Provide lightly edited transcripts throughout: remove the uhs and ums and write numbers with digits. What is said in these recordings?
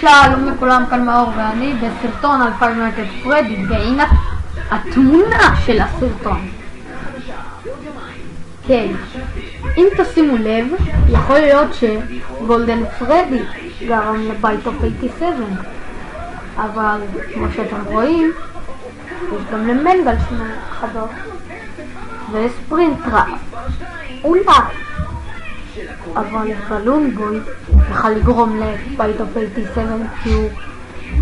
שלום לכולם, כאן מאור ואני בסרטון על Five Nights at Freddy's, והנה התמונה של הסרטון. כן, אם תשימו לב, יכול להיות שגולדן פרדי גרם לבית אוף 87, אבל כמו שאתם רואים, יש גם למנגל שני חדות וספרינטראפ, אולי, אבל בלון בוי יכול לגרום לבית אוף 87 כי הוא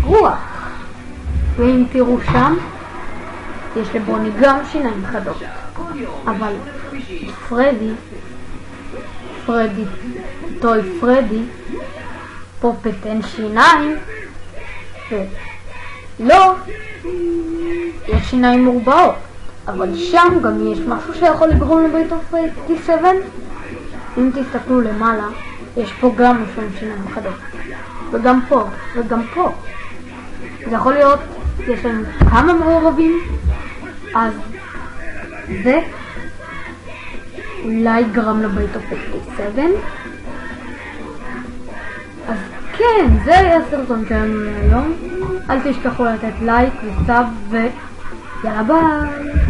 רוח. ואם תראו שם, יש לבוני גם שיניים חדות, אבל טוי פרדי פופט אין שיניים, ולא, יש שיניים מורבעות, אבל שם גם יש משהו שיכול לגרום לבית אוף 87. אם תסתכלו למעלה, יש פה גם שיניים חדות, וגם פה, וגם פה. זה יכול להיות, יש לנו כמה מעורבים, אז זה אולי גרם לבית אוף 87. אז כן, זה היה הסרטון שלנו להיום. אל תשכחו לתת לייק וסאב, ויאללה ביי.